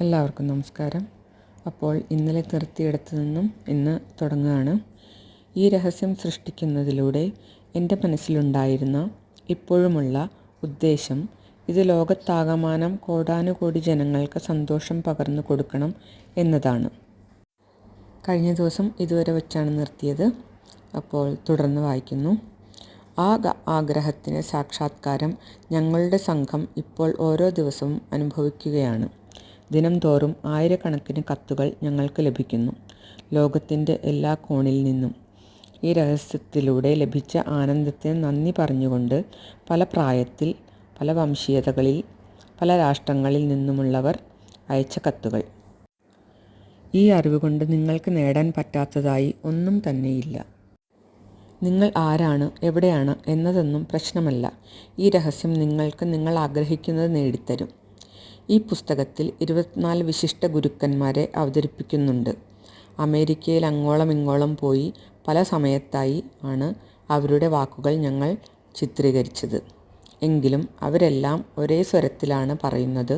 എല്ലാവർക്കും നമസ്കാരം. അപ്പോൾ ഇന്നലെ നിർത്തിയിടത്തു നിന്നും ഇന്ന് തുടങ്ങുകയാണ്. ഈ രഹസ്യം സൃഷ്ടിക്കുന്നതിലൂടെ എൻ്റെ മനസ്സിലുണ്ടായിരുന്ന ഇപ്പോഴുമുള്ള ഉദ്ദേശം ഇത് ലോകത്താകമാനം കോടാനുകോടി ജനങ്ങൾക്ക് സന്തോഷം പകർന്നു കൊടുക്കണം എന്നതാണ്. കഴിഞ്ഞ ദിവസം ഇതുവരെ വെച്ചാണ് നിർത്തിയത്. അപ്പോൾ തുടർന്ന് വായിക്കുന്നു. ആ ആഗ്രഹത്തിന് സാക്ഷാത്കാരം ഞങ്ങളുടെ സംഘം ഇപ്പോൾ ഓരോ ദിവസവും അനുഭവിക്കുകയാണ്. ദിനം തോറും ആയിരക്കണക്കിന് കത്തുകൾ ഞങ്ങൾക്ക് ലഭിക്കുന്നു, ലോകത്തിൻ്റെ എല്ലാ കോണിൽ നിന്നും. ഈ രഹസ്യത്തിലൂടെ ലഭിച്ച ആനന്ദത്തിന് നന്ദി പറഞ്ഞുകൊണ്ട് പല പ്രായത്തിൽ, പല വംശീയതകളിൽ, പല രാഷ്ട്രങ്ങളിൽ നിന്നുമുള്ളവർ അയച്ച കത്തുകൾ. ഈ അറിവ് കൊണ്ട് നിങ്ങൾക്ക് നേടാൻ പറ്റാത്തതായി ഒന്നും തന്നെയില്ല. നിങ്ങൾ ആരാണ്, എവിടെയാണ് എന്നതൊന്നും പ്രശ്നമല്ല. ഈ രഹസ്യം നിങ്ങൾക്ക് നിങ്ങൾ ആഗ്രഹിക്കുന്നത് നേടിത്തരും. ഈ പുസ്തകത്തിൽ 24 വിശിഷ്ട ഗുരുക്കന്മാരെ അവതരിപ്പിക്കുന്നുണ്ട്. അമേരിക്കയിൽ അങ്ങോളം ഇങ്ങോളം പോയി പല സമയത്തായി ആണ് അവരുടെ വാക്കുകൾ ഞങ്ങൾ ചിത്രീകരിച്ചത്. എങ്കിലും അവരെല്ലാം ഒരേ സ്വരത്തിലാണ് പറയുന്നത്.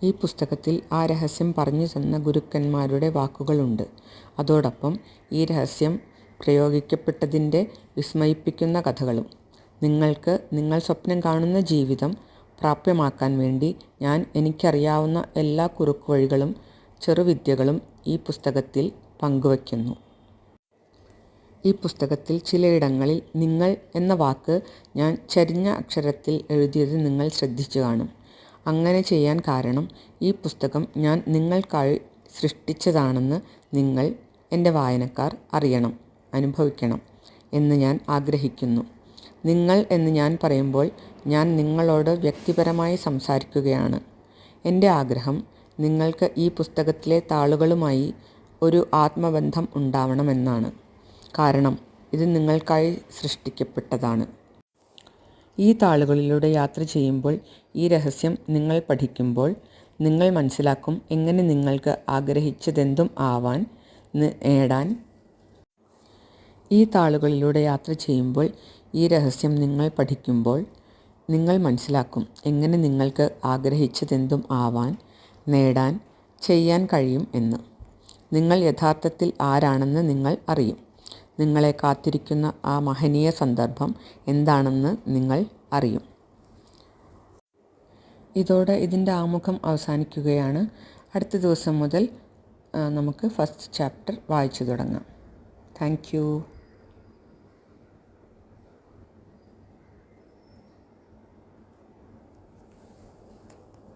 ഈ പുസ്തകത്തിൽ ആ രഹസ്യം പറഞ്ഞു തന്ന ഗുരുക്കന്മാരുടെ വാക്കുകളുണ്ട്. അതോടൊപ്പം ഈ രഹസ്യം പ്രയോഗിക്കപ്പെട്ടതിൻ്റെ വിസ്മയിപ്പിക്കുന്ന കഥകളും. നിങ്ങൾക്ക് നിങ്ങൾ സ്വപ്നം കാണുന്ന ജീവിതം പ്രാപ്യമാക്കാൻ വേണ്ടി ഞാൻ എനിക്കറിയാവുന്ന എല്ലാ കുറുക്കുവഴികളും ചെറുവിദ്യകളും ഈ പുസ്തകത്തിൽ പങ്കുവയ്ക്കുന്നു. ഈ പുസ്തകത്തിൽ ചിലയിടങ്ങളിൽ നിങ്ങൾ എന്ന വാക്ക് ഞാൻ ചരിഞ്ഞ അക്ഷരത്തിൽ എഴുതിയത് നിങ്ങൾ ശ്രദ്ധിച്ചു കാണും. അങ്ങനെ ചെയ്യാൻ കാരണം ഈ പുസ്തകം ഞാൻ നിങ്ങൾക്കായി സൃഷ്ടിച്ചതാണെന്ന് നിങ്ങൾ, എൻ്റെ വായനക്കാർ, അറിയണം, അനുഭവിക്കണം എന്ന് ഞാൻ ആഗ്രഹിക്കുന്നു. നിങ്ങൾ എന്ന് ഞാൻ പറയുമ്പോൾ ഞാൻ നിങ്ങളോട് വ്യക്തിപരമായി സംസാരിക്കുകയാണ്. എൻ്റെ ആഗ്രഹം നിങ്ങൾക്ക് ഈ പുസ്തകത്തിലെ താളുകളുമായി ഒരു ആത്മബന്ധം ഉണ്ടാവണമെന്നാണ്. കാരണം ഇത് നിങ്ങൾക്കായി സൃഷ്ടിക്കപ്പെട്ടതാണ്. ഈ താളുകളിലൂടെ യാത്ര ചെയ്യുമ്പോൾ, ഈ രഹസ്യം നിങ്ങൾ പഠിക്കുമ്പോൾ നിങ്ങൾ മനസ്സിലാക്കും എങ്ങനെ നിങ്ങൾക്ക് ആഗ്രഹിച്ചതെന്തും ആവാൻ, നേടാൻ. ഈ താളുകളിലൂടെ യാത്ര ചെയ്യുമ്പോൾ, ഈ രഹസ്യം നിങ്ങൾ പഠിക്കുമ്പോൾ നിങ്ങൾ മനസ്സിലാക്കും എങ്ങനെ നിങ്ങൾക്ക് ആഗ്രഹിച്ചതെന്തും ആവാൻ, നേടാൻ, ചെയ്യാൻ കഴിയും എന്ന്. നിങ്ങൾ യഥാർത്ഥത്തിൽ ആരാണെന്ന് നിങ്ങൾ അറിയും. നിങ്ങളെ കാത്തിരിക്കുന്ന ആ മഹനീയ സന്ദർഭം എന്താണെന്ന് നിങ്ങൾ അറിയും. ഇതോടെ ഇതിൻ്റെ ആമുഖം അവസാനിക്കുകയാണ്. അടുത്ത ദിവസം മുതൽ നമുക്ക് ഫസ്റ്റ് ചാപ്റ്റർ വായിച്ചു തുടങ്ങാം. Thank you.